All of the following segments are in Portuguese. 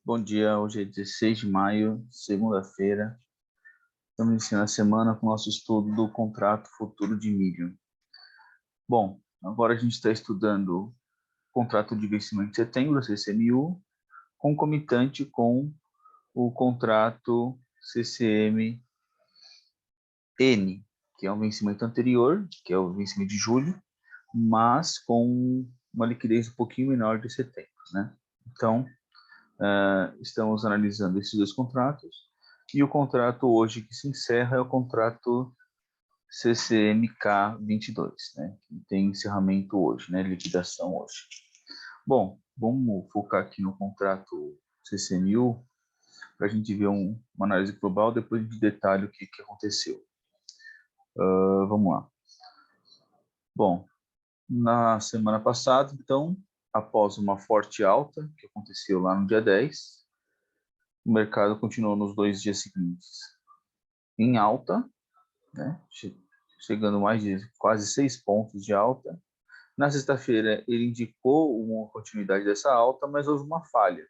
Bom dia, hoje é 16 de maio, segunda-feira. Estamos iniciando a semana com o nosso estudo do contrato futuro de milho. Bom, agora a gente está estudando o contrato de vencimento de setembro, CCMU, concomitante com o contrato CCMN, que é um vencimento anterior, que é o vencimento de julho, mas com uma liquidez um pouquinho menor de setembro, né? Então, estamos analisando esses dois contratos, e o contrato hoje que se encerra é o contrato CCMK 22, né? Que tem encerramento hoje, né? Liquidação hoje. Bom, vamos focar aqui no contrato CCMU para a gente ver uma análise global, depois de detalhe o que aconteceu. Vamos lá. Bom, na semana passada, então, após uma forte alta, que aconteceu lá no dia 10, o mercado continuou nos 2 dias seguintes em alta, né? Chegando mais de quase 6 pontos de alta. Na sexta-feira, ele indicou uma continuidade dessa alta, mas houve uma falha.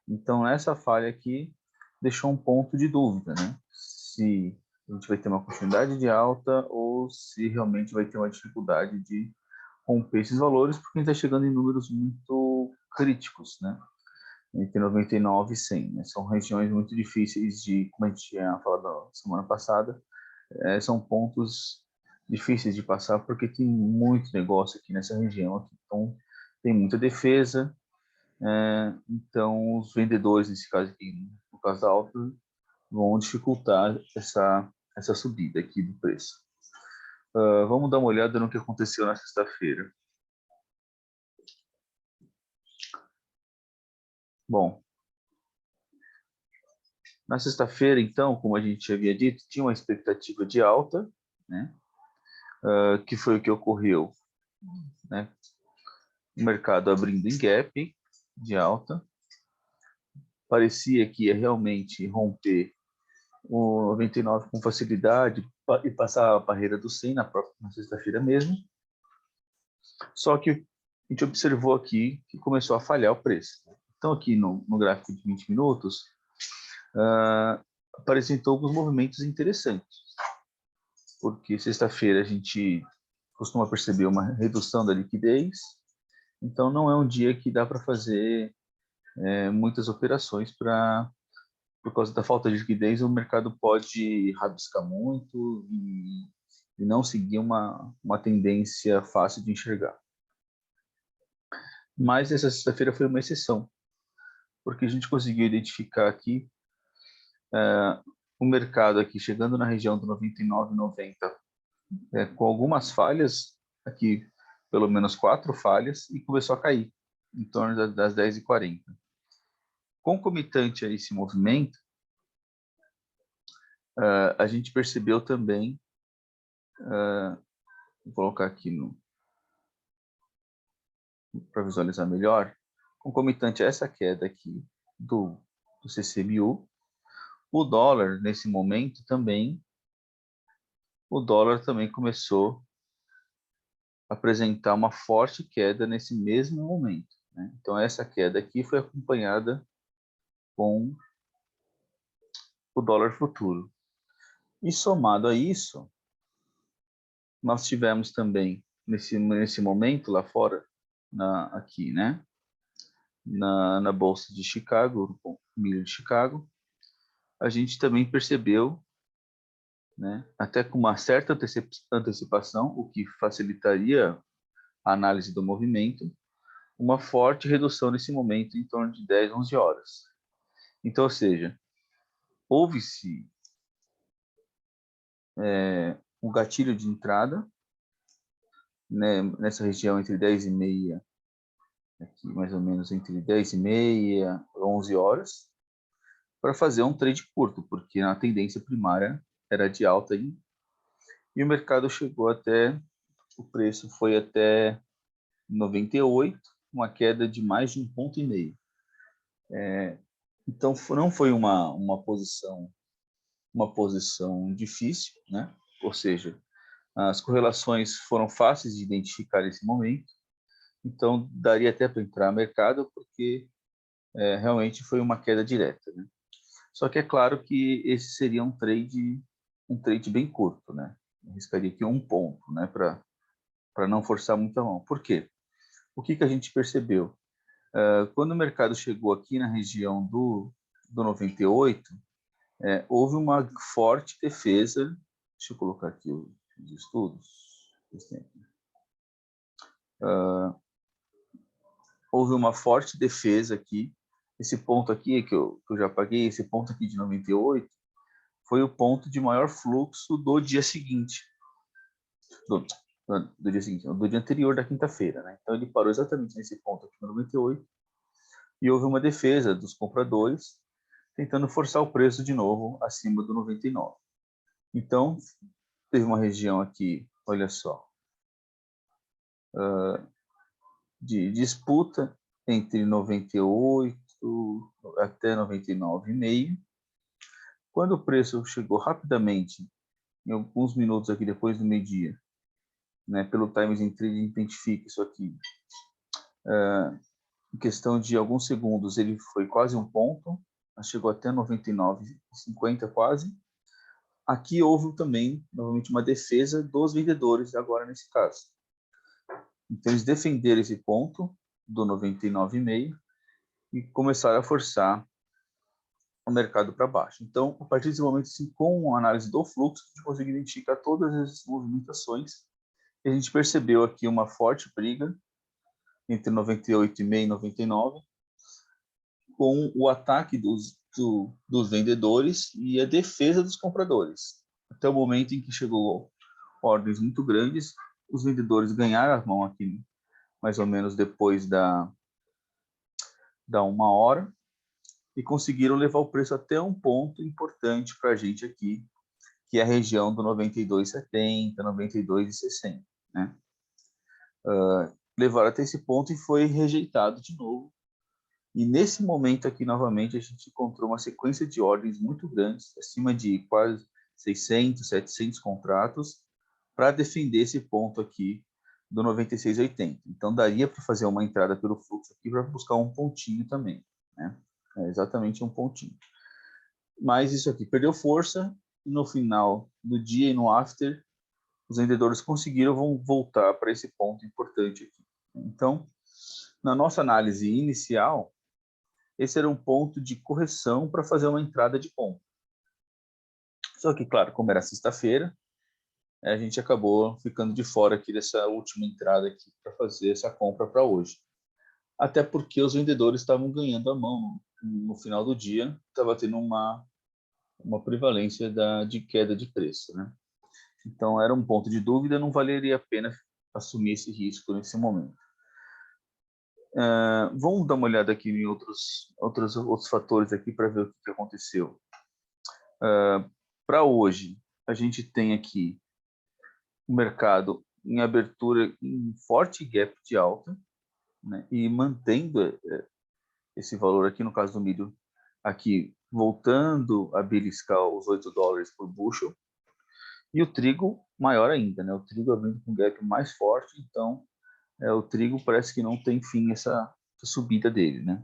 Então, essa falha aqui deixou um ponto de dúvida, né? Se a gente vai ter uma continuidade de alta ou se realmente vai ter uma dificuldade de romper esses valores, porque a gente está chegando em números muito críticos, né? Entre 99 e 100, né? São regiões muito difíceis de, como a gente tinha falado na semana passada, são pontos difíceis de passar porque tem muito negócio aqui nessa região, aqui. Então tem muita defesa, então os vendedores, nesse caso aqui, no caso da alta, vão dificultar essa subida aqui do preço. Vamos dar uma olhada no que aconteceu na sexta-feira. Bom, na sexta-feira, então, como a gente havia dito, tinha uma expectativa de alta, né? Que foi o que ocorreu, né? O mercado abrindo em gap de alta, parecia que ia realmente romper o 99 com facilidade e passar a barreira do 100 na sexta-feira mesmo. Só que a gente observou aqui que começou a falhar o preço. Então, aqui no gráfico de 20 minutos, apresentou alguns movimentos interessantes, porque sexta-feira a gente costuma perceber uma redução da liquidez, então não é um dia que dá para fazer muitas operações por causa da falta de liquidez, o mercado pode rabiscar muito e não seguir uma tendência fácil de enxergar. Mas essa sexta-feira foi uma exceção, porque a gente conseguiu identificar aqui o mercado aqui chegando na região do 99,90, com algumas falhas, aqui pelo menos 4 falhas, e começou a cair em torno das 10h40. Concomitante a esse movimento, a gente percebeu também, vou colocar aqui para visualizar melhor, concomitante a essa queda aqui do CCMU, o dólar nesse momento também, começou a apresentar uma forte queda nesse mesmo momento, né? Então essa queda aqui foi acompanhada com o dólar futuro. E somado a isso, nós tivemos também nesse momento lá fora, aqui, né? Na Bolsa de Chicago, no milho de Chicago, a gente também percebeu, né, até com uma certa antecipação, o que facilitaria a análise do movimento, uma forte redução nesse momento em torno de 10, 11 horas. Então, ou seja, houve-se um gatilho de entrada, né, nessa região entre 10h30, aqui mais ou menos entre 10h30 e 11 horas, para fazer um trade curto, porque a tendência primária era de alta e o mercado chegou até, o preço foi até 98, uma queda de mais de 1,5 ponto. Então não foi uma posição difícil, né? Ou seja, as correlações foram fáceis de identificar nesse momento, então daria até para entrar no mercado, porque realmente foi uma queda direta, né? Só que é claro que esse seria um trade bem curto, né? Eu arriscaria aqui um ponto, né? Para não forçar muito a mão. Por quê? O que a gente percebeu? Quando o mercado chegou aqui na região do 98, houve uma forte defesa. Deixa eu colocar aqui os estudos. Houve uma forte defesa aqui. Esse ponto aqui que eu já paguei, esse ponto aqui de 98, foi o ponto de maior fluxo do dia seguinte. Do dia seguinte, do dia anterior da quinta-feira, né? Então ele parou exatamente nesse ponto aqui no 98 e houve uma defesa dos compradores tentando forçar o preço de novo acima do 99. Então teve uma região aqui, olha só, de disputa entre 98 até 99,5. Quando o preço chegou rapidamente, em alguns minutos aqui depois do meio-dia, né, pelo Times in Trade identifica isso aqui, em questão de alguns segundos ele foi quase um ponto, chegou até 99,50 quase. Aqui houve também, novamente, uma defesa dos vendedores agora nesse caso. Então eles defenderam esse ponto do 99,5 e começaram a forçar o mercado para baixo. Então, a partir desse momento, assim, com a análise do fluxo, a gente conseguiu identificar todas as movimentações. E a gente percebeu aqui uma forte briga entre 98,5 e 99, com o ataque dos vendedores e a defesa dos compradores. Até o momento em que chegou ordens muito grandes, os vendedores ganharam a mão aqui, mais ou menos depois da 1 hora, e conseguiram levar o preço até um ponto importante para a gente aqui, que é a região do 92,70, 92,60, né? Levaram até esse ponto e foi rejeitado de novo. E nesse momento aqui, novamente, a gente encontrou uma sequência de ordens muito grandes, acima de quase 600, 700 contratos, para defender esse ponto aqui do 96,80. Então, daria para fazer uma entrada pelo fluxo aqui para buscar um pontinho também, né? Exatamente um pontinho. Mas isso aqui perdeu força e no final do dia e no after, os vendedores conseguiram voltar para esse ponto importante aqui. Então, na nossa análise inicial, esse era um ponto de correção para fazer uma entrada de compra. Só que, claro, como era sexta-feira, a gente acabou ficando de fora aqui dessa última entrada aqui para fazer essa compra para hoje. Até porque os vendedores estavam ganhando a mão no final do dia, estava tendo uma prevalência de queda de preço, né? Então era um ponto de dúvida, não valeria a pena assumir esse risco nesse momento. Vamos dar uma olhada aqui em outros fatores aqui para ver o que aconteceu. Para hoje, a gente tem aqui o mercado em abertura em forte gap de alta, né, e mantendo esse valor aqui, no caso do milho, aqui voltando a beliscar os $8 por bushel, e o trigo maior ainda, né? O trigo abrindo com gap mais forte, então o trigo parece que não tem fim essa subida dele, né?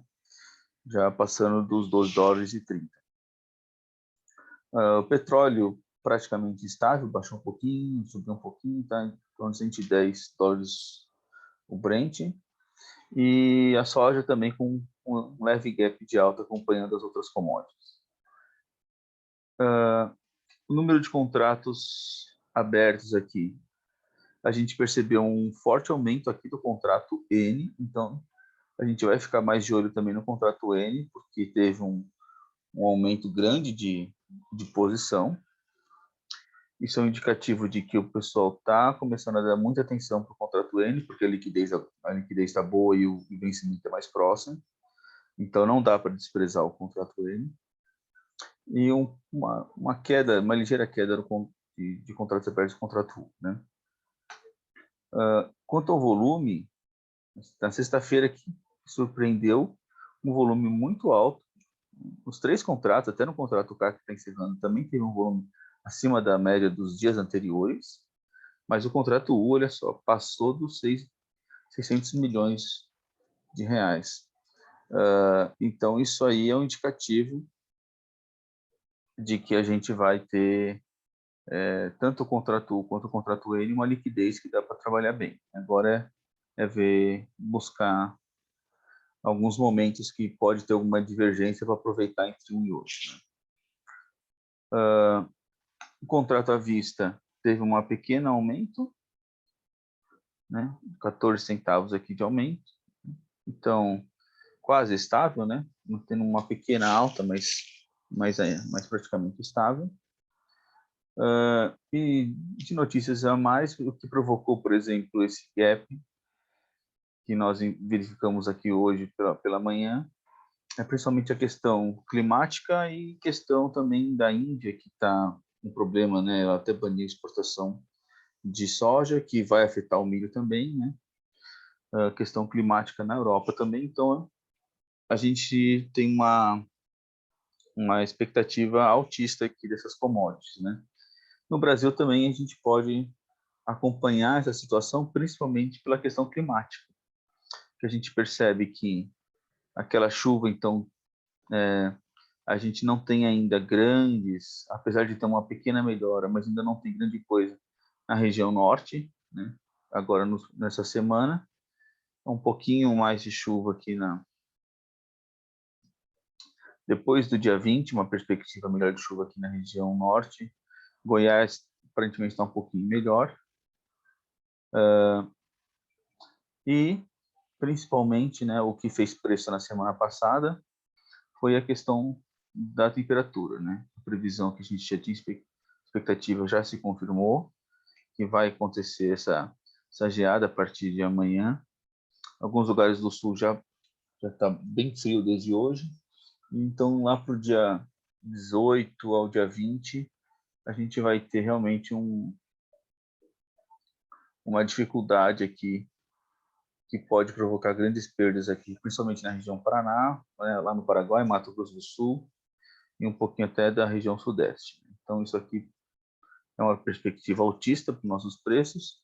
Já passando dos $12,30. O petróleo praticamente estável, baixou um pouquinho, subiu um pouquinho, tá em torno de $110 o Brent, e a soja também com um leve gap de alta acompanhando as outras commodities. O número de contratos abertos aqui, a gente percebeu um forte aumento aqui do contrato N, então a gente vai ficar mais de olho também no contrato N, porque teve um aumento grande de posição. Isso é um indicativo de que o pessoal está começando a dar muita atenção para o contrato N, porque a liquidez está boa e o vencimento é mais próximo. Então, não dá para desprezar o contrato N. E uma ligeira queda de contratos abertos do contrato U, né? Quanto ao volume, na sexta-feira que surpreendeu um volume muito alto. Os 3 contratos, até no contrato K que está encerrando, também teve um volume acima da média dos dias anteriores, mas o contrato U, olha só, passou dos 600 milhões de reais. Então, isso aí é um indicativo de que a gente vai ter, tanto o contrato U quanto o contrato N, uma liquidez que dá para trabalhar bem. Agora é ver, buscar alguns momentos que pode ter alguma divergência para aproveitar entre um e outro, né? O contrato à vista teve um pequeno aumento, né? 14 centavos aqui de aumento. Então, quase estável, né? Tendo uma pequena alta, mas praticamente estável. E de notícias a mais, o que provocou, por exemplo, esse gap que nós verificamos aqui hoje pela manhã, é principalmente a questão climática e questão também da Índia, que está um problema, né? Ela até baniu a exportação de soja, que vai afetar o milho também, né? A questão climática na Europa também. Então, a gente tem uma expectativa altista aqui dessas commodities, né? No Brasil também a gente pode acompanhar essa situação, principalmente pela questão climática, que a gente percebe que aquela chuva, então, a gente não tem ainda grandes, apesar de ter uma pequena melhora, mas ainda não tem grande coisa na região norte, né? Agora, nessa semana, um pouquinho mais de chuva aqui depois do dia 20, uma perspectiva melhor de chuva aqui na região norte. Goiás aparentemente está um pouquinho melhor. E, principalmente, né, o que fez preço na semana passada foi a questão da temperatura, né? A previsão que a gente já tinha expectativa já se confirmou, que vai acontecer essa geada a partir de amanhã. Alguns lugares do sul já está bem frio desde hoje. Então, lá para o dia 18 ao dia 20, a gente vai ter realmente uma dificuldade aqui que pode provocar grandes perdas aqui, principalmente na região Paraná, né, lá no Paraguai, Mato Grosso do Sul e um pouquinho até da região Sudeste. Então, isso aqui é uma perspectiva altista para os nossos preços.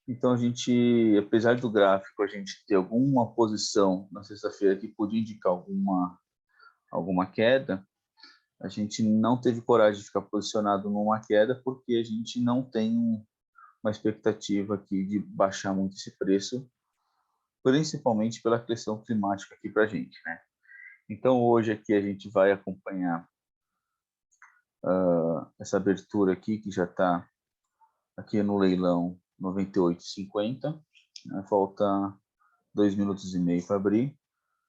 Então, a gente, apesar do gráfico, a gente ter alguma posição na sexta-feira que podia indicar alguma queda, a gente não teve coragem de ficar posicionado numa queda porque a gente não tem uma expectativa aqui de baixar muito esse preço, principalmente pela questão climática aqui para a gente, né? Então, hoje aqui a gente vai acompanhar essa abertura aqui, que já está aqui no leilão 98,50, né? Falta 2 minutos e meio para abrir.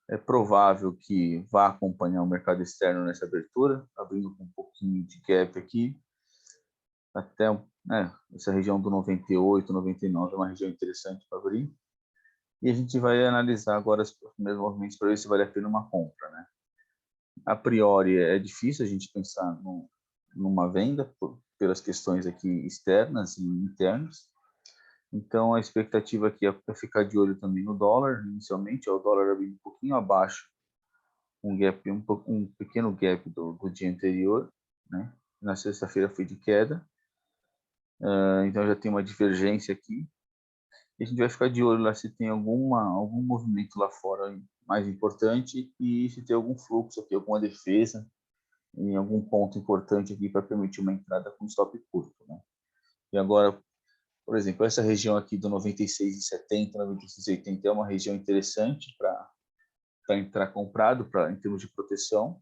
É provável que vá acompanhar o mercado externo nessa abertura, abrindo com um pouquinho de gap aqui, até, né, essa região do 98, 99 é uma região interessante para abrir. E a gente vai analisar agora os primeiros movimentos para ver se vale a pena uma compra, né? A priori é difícil a gente pensar numa venda pelas questões aqui externas e internas. Então a expectativa aqui é ficar de olho também no dólar, inicialmente, o dólar abrindo um pouquinho abaixo, um pequeno gap do dia anterior, né? Na sexta-feira foi de queda, então já tem uma divergência aqui. E a gente vai ficar de olho lá se tem algum movimento lá fora mais importante e se tem algum fluxo aqui, alguma defesa em algum ponto importante aqui para permitir uma entrada com stop curto, né? E agora, por exemplo, essa região aqui do 96,70, 96,80 é uma região interessante para entrar comprado em termos de proteção.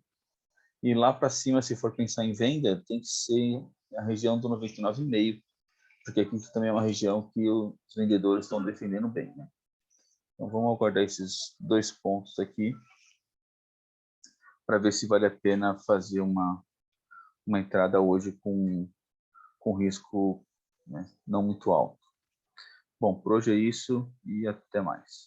E lá para cima, se for pensar em venda, tem que ser a região do 99,5, porque aqui também é uma região que os vendedores estão defendendo bem, né? Então vamos aguardar esses 2 pontos aqui para ver se vale a pena fazer uma entrada hoje com risco, né, não muito alto. Bom, por hoje é isso e até mais.